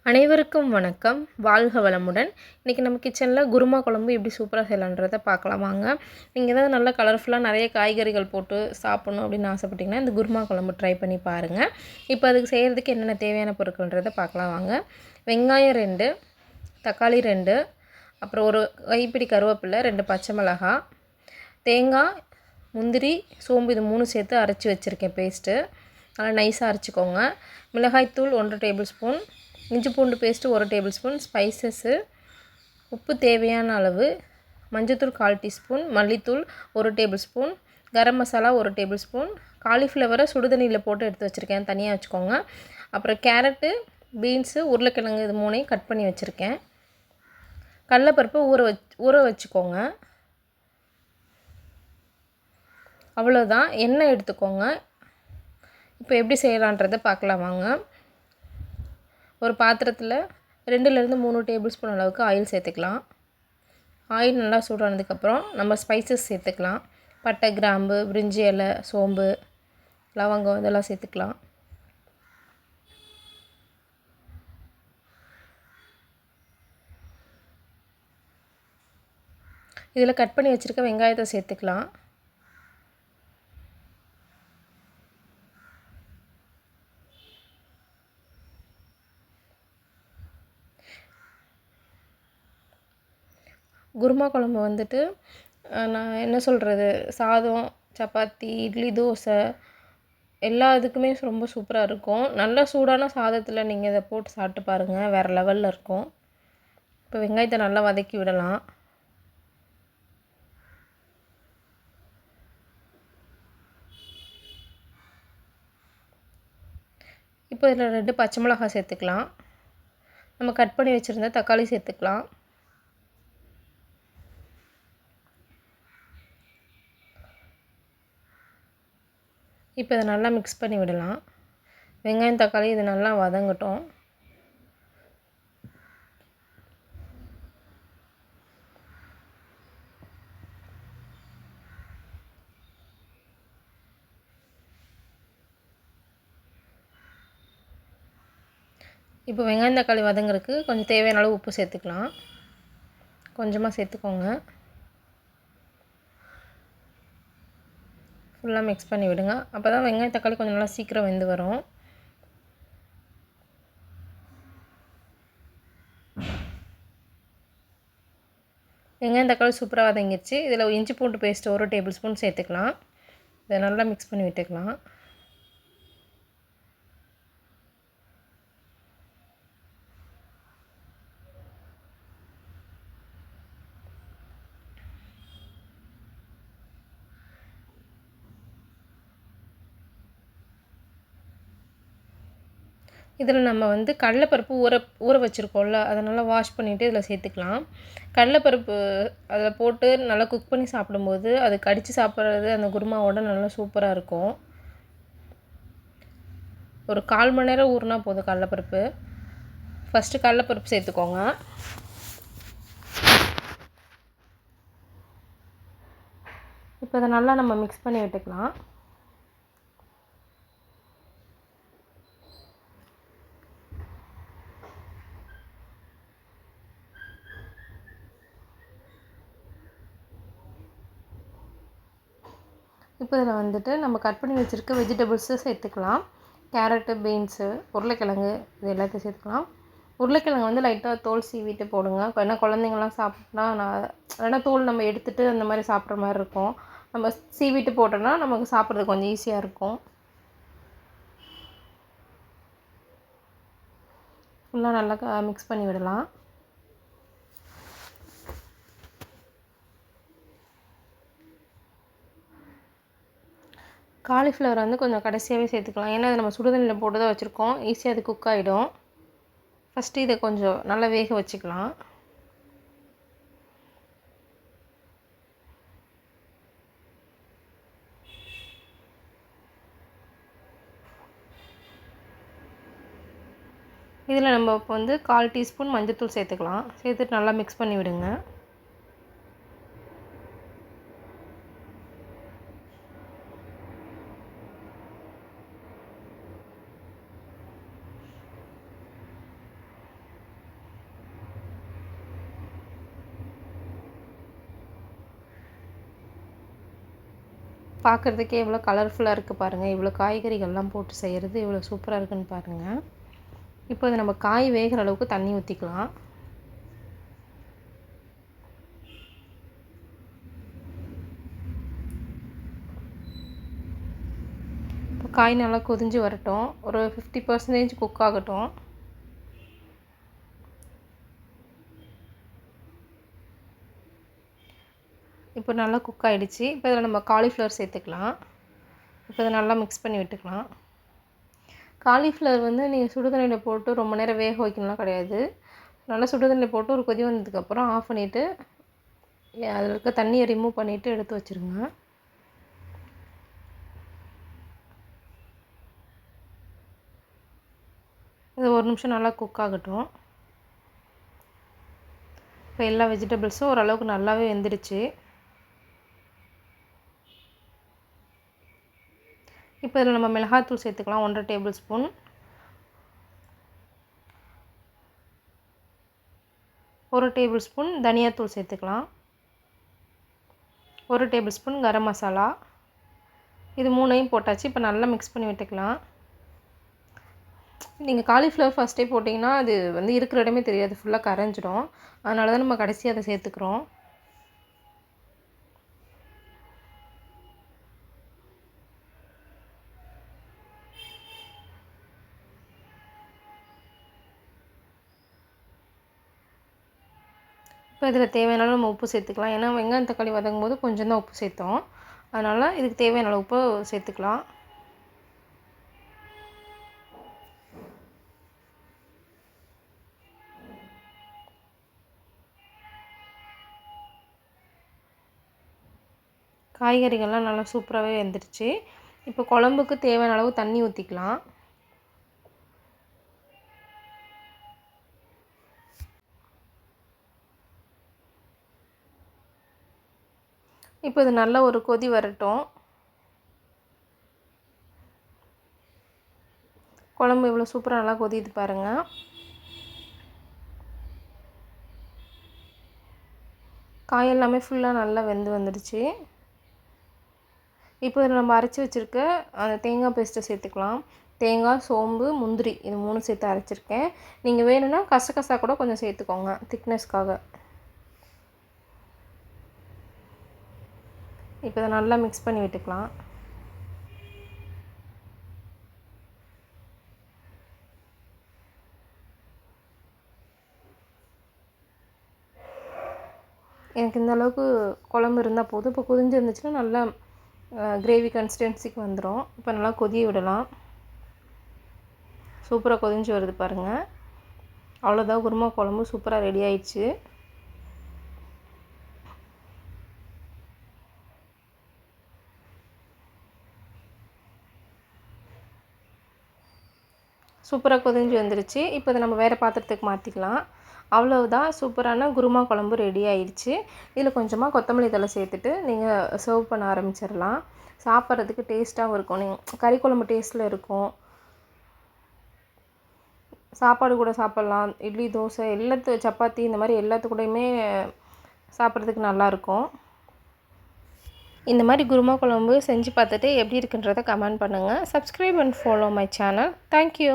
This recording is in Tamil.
அனைவருக்கும் வணக்கம். வாழ்க வளமுடன். இன்றைக்கி நம்ம கிச்சனில் குருமா குழம்பு எப்படி சூப்பராக செய்யலான்றதை பார்க்கலாம் வாங்க. நீங்கள் ஏதாவது நல்லா கலர்ஃபுல்லாக நிறைய காய்கறிகள் போட்டு சாப்பிட்ணும் அப்படின்னு ஆசைப்பட்டிங்கன்னா இந்த குருமா குழம்பு ட்ரை பண்ணி பாருங்கள். இப்போ அதுக்கு செய்கிறதுக்கு என்னென்ன தேவையான பொருட்கள்ன்றதை பார்க்கலாம் வாங்க. வெங்காயம் 2, தக்காளி 2, அப்புறம் ஒரு கைப்பிடி கருவேப்பிலை, 2 பச்சை மிளகாய், தேங்காய், முந்திரி, சோம்பு இது 3 சேர்த்து அரைச்சி வச்சுருக்கேன் பேஸ்ட்டு. நல்லா நைஸாக அரைச்சிக்கோங்க. மிளகாய்த்தூள் 1 டேபிள் ஸ்பூன், இஞ்சி பூண்டு பேஸ்ட்டு 1 டேபிள் ஸ்பூன், ஸ்பைசஸ்ஸு, உப்பு தேவையான அளவு, மஞ்சத்தூள் 1/4 டீஸ்பூன், மல்லித்தூள் 1 table spoon, garam masala 1 table spoon, காலிஃப்ளவரை சுடுதண்ணியில் போட்டு எடுத்து வச்சுருக்கேன், தனியாக வச்சுக்கோங்க. அப்புறம் கேரட்டு, பீன்ஸு, உருளைக்கிழங்கு இது 3ஐயும் கட் பண்ணி வச்சுருக்கேன். கடலைப்பருப்பு ஊற வச்சுக்கோங்க. அவ்வளோதான். எண்ணெய் எடுத்துக்கோங்க. இப்போ எப்படி செய்யலான்றதை பார்க்கலாம் வாங்க. ஒரு பாத்திரத்தில் 2லேருந்து 3 டேபிள் ஸ்பூன் அளவுக்கு ஆயில் சேர்த்துக்கலாம். ஆயில் நல்லா சூடானதுக்கப்புறம் நம்ம ஸ்பைசஸ் சேர்த்துக்கலாம். பட்டை, கிராம்பு, பிரிஞ்சி இலை, சோம்பு, லவங்கம் இதெல்லாம் சேர்த்துக்கலாம். இதில் கட் பண்ணி வச்சுருக்க வெங்காயத்தை சேர்த்துக்கலாம். குருமா குழம்பு வந்துட்டு நான் என்ன சொல்கிறது, சாதம், சப்பாத்தி, இட்லி, தோசை எல்லா இதுக்குமே ரொம்ப சூப்பராக இருக்கும். நல்லா சூடான சாதத்தில் நீங்கள் இதை போட்டு சாப்பிட்டு பாருங்கள், வேறு லெவலில் இருக்கும். இப்போ வெங்காயத்தை நல்லா வதக்கி விடலாம். இப்போ இதில் 2 பச்சை மிளகாய் சேர்த்துக்கலாம். நம்ம கட் பண்ணி வச்சுருந்த தக்காளி சேர்த்துக்கலாம். இப்போ இதை நல்லா மிக்ஸ் பண்ணி விடலாம். வெங்காயம், தக்காளி இது நல்லா வதங்கட்டும். இப்போ வெங்காயம், தக்காளி வதங்குறதுக்கு கொஞ்சம் தேவையான அளவு உப்பு சேர்த்துக்கலாம். கொஞ்சமாக சேர்த்துக்கோங்க. ஃபுல்லாக மிக்ஸ் பண்ணி விடுங்க. அப்போ தான் வெங்காயம், தக்காளி கொஞ்சம் நல்லா சீக்கிரம் வெந்து வரும். வெங்காயம், தக்காளி சூப்பராக வதங்கிடுச்சு. இதில் இஞ்சி பூண்டு பேஸ்ட்டு 1 டேபிள் ஸ்பூன் சேர்த்துக்கலாம். இதை நல்லா மிக்ஸ் பண்ணி விட்டுக்கலாம். இதில் நம்ம வந்து கடலைப்பருப்பு ஊற வச்சுருக்கோம்ல, அதை நல்லா வாஷ் பண்ணிவிட்டு இதில் சேர்த்துக்கலாம். கடலைப்பருப்பு அதில் போட்டு நல்லா குக் பண்ணி சாப்பிடும்போது அது கடித்து சாப்பிட்றது அந்த குருமாவோட நல்லா சூப்பராக இருக்கும். ஒரு 1/4 மணி நேரம் ஊறினா போதும் கடலைப்பருப்பு. ஃபஸ்ட்டு கடலைப்பருப்பு சேர்த்துக்கோங்க. இப்போ இதை நல்லா நம்ம மிக்ஸ் பண்ணி விட்டுக்கலாம். இப்போ இதில் வந்துட்டு நம்ம கட் பண்ணி வச்சுருக்க வெஜிடபிள்ஸை சேர்த்துக்கலாம். கேரட்டு, பீன்ஸு, உருளைக்கிழங்கு இது எல்லாத்தையும் சேர்த்துக்கலாம். உருளைக்கிழங்கு வந்து லைட்டாக தோல் சீவிட்டு போடுங்க. ஏன்னா குழந்தைங்கள்லாம் சாப்பிட்டா ஏன்னா தோல் நம்ம எடுத்துகிட்டு அந்த மாதிரி சாப்பிட்ற மாதிரி இருக்கும். நம்ம சீவிட்டு போட்டோன்னா நமக்கு சாப்பிட்றது கொஞ்சம் ஈஸியாக இருக்கும். ஃபுல்லாக நல்லா மிக்ஸ் பண்ணி விடலாம். காலிஃப்ளவர் வந்து கொஞ்சம் கடைசியாகவே சேர்த்துக்கலாம். ஏன்னா அதை நம்ம சுடுதண்ணியில் போட்டு தான் வச்சுருக்கோம், ஈஸியாக அது குக் ஆகிடும். ஃபஸ்ட்டு இதை கொஞ்சம் நல்லா வேக வச்சுக்கலாம். இதில் நம்ம இப்போ வந்து 1/4 டீஸ்பூன் மஞ்சத்தூள் சேர்த்துக்கலாம். சேர்த்துட்டு நல்லா மிக்ஸ் பண்ணி விடுங்க. பார்க்குறதுக்கே எவ்வளோ கலர்ஃபுல்லாக இருக்குது பாருங்கள். இவ்வளோ காய்கறிகள்லாம் போட்டு செய்கிறது எவ்வளோ சூப்பராக இருக்குன்னு பாருங்கள். இப்போ இது நம்ம காய் வேகிற அளவுக்கு தண்ணி ஊற்றிக்கலாம். இப்போ காய் நல்லா கொதிஞ்சு வரட்டும். ஒரு 50% குக் ஆகட்டும். இப்போ நல்லா குக் ஆகிடுச்சு. இப்போ இதில் நம்ம காலிஃப்ளவர் சேர்த்துக்கலாம். இப்போ இதை நல்லா மிக்ஸ் பண்ணி விட்டுக்கலாம். காலிஃப்ளவர் வந்து நீங்கள் சுடுதண்ணியில் போட்டு ரொம்ப நேரம் வேக வைக்கணும்லாம் கிடையாது. நல்லா சுடுதண்ணியில் போட்டு ஒரு கொதி வந்ததுக்கப்புறம் ஆஃப் பண்ணிவிட்டு அதில் இருக்க தண்ணியை ரிமூவ் பண்ணிவிட்டு எடுத்து வச்சுருங்க. இது ஒரு நிமிஷம் நல்லா குக் ஆகட்டும். இப்போ எல்லா வெஜிடபிள்ஸும் ஓரளவுக்கு நல்லாவே வெந்துடுச்சு. இப்போ இதில் நம்ம மிளகாய்த்தூள் சேர்த்துக்கலாம். 1.5 டேபிள் ஸ்பூன். 1 டேபிள் ஸ்பூன் தனியாத்தூள் சேர்த்துக்கலாம். 1 டேபிள் ஸ்பூன் கரம் மசாலா. இது 3ஐயும் போட்டாச்சு. இப்போ நல்லா மிக்ஸ் பண்ணி விட்டுக்கலாம். நீங்கள் காலிஃப்ளவர் ஃபஸ்ட்டே போட்டிங்கன்னா அது வந்து இருக்கிற இடமே தெரியாது, ஃபுல்லாக கரைஞ்சிடும். அதனால தான் நம்ம கடைசியாக அதை சேர்த்துக்கிறோம். இப்போ இதில் தேவையான அளவு நம்ம உப்பு சேர்த்துக்கலாம். ஏன்னா வெங்காயம் தக்காளி வதங்கும் போது கொஞ்சம் தான் உப்பு சேர்த்தோம். அதனால் இதுக்கு தேவையான அளவு உப்பு சேர்த்துக்கலாம். காய்கறிகள்லாம் நல்லா சூப்பராகவே வெந்துடுச்சு. இப்போ குழம்புக்கு தேவையான அளவு தண்ணி ஊற்றிக்கலாம். இப்போ இது நல்ல ஒரு கொதி வரட்டும். குழம்பு இவ்வளோ சூப்பராக நல்லா கொதிது பாருங்கள். காய் எல்லாமே ஃபுல்லாக நல்லா வெந்து வந்துடுச்சு. இப்போ இதில் நம்ம அரைச்சி வச்சுருக்க அந்த தேங்காய் பேஸ்ட்டை சேர்த்துக்கலாம். தேங்காய், சோம்பு, முந்திரி இது 3 சேர்த்து அரைச்சிருக்கேன். நீங்கள் வேணும்னா கசகசா கூட கொஞ்சம் சேர்த்துக்கோங்க திக்னஸ்க்காக. இப்போ இதை நல்லா மிக்ஸ் பண்ணி விட்டுக்கலாம். எனக்கு இந்த அளவுக்கு குழம்பு இருந்தால் போதும். இப்போ கொதிஞ்சு இருந்துச்சுன்னா நல்லா கிரேவி கன்சிஸ்டன்சிக்கு வந்துடும். இப்போ நல்லா கொதிய விடலாம். சூப்பராக கொதிஞ்சு வருது பாருங்கள். அவ்வளோதான், குருமா குழம்பு சூப்பராக ரெடி ஆயிடுச்சு. சூப்பராக கொதிஞ்சு வந்துருச்சு. இப்போ இதை நம்ம வேறு பாத்திரத்துக்கு மாற்றிக்கலாம். அவ்வளவுதான், சூப்பரான குருமா குழம்பு ரெடி ஆயிடுச்சு. இதில் கொஞ்சமாக கொத்தமல்லி தழை சேர்த்துட்டு நீங்கள் சர்வ் பண்ண ஆரம்பிச்சிடலாம். சாப்பிட்றதுக்கு டேஸ்ட்டாகவும் இருக்கும். நீங்கள் கறி குழம்பு டேஸ்ட்டில் இருக்கும். சாப்பாடு கூட சாப்பிட்லாம். இட்லி, தோசை, சப்பாத்தி இந்த மாதிரி எல்லாத்துக்கூடையுமே சாப்பிட்றதுக்கு நல்லாயிருக்கும். இந்த மாதிரி குருமா குழம்பு செஞ்சு பார்த்துட்டு எப்படி இருக்குன்றதை கமெண்ட் பண்ணுங்கள். Subscribe and follow my channel. Thank you.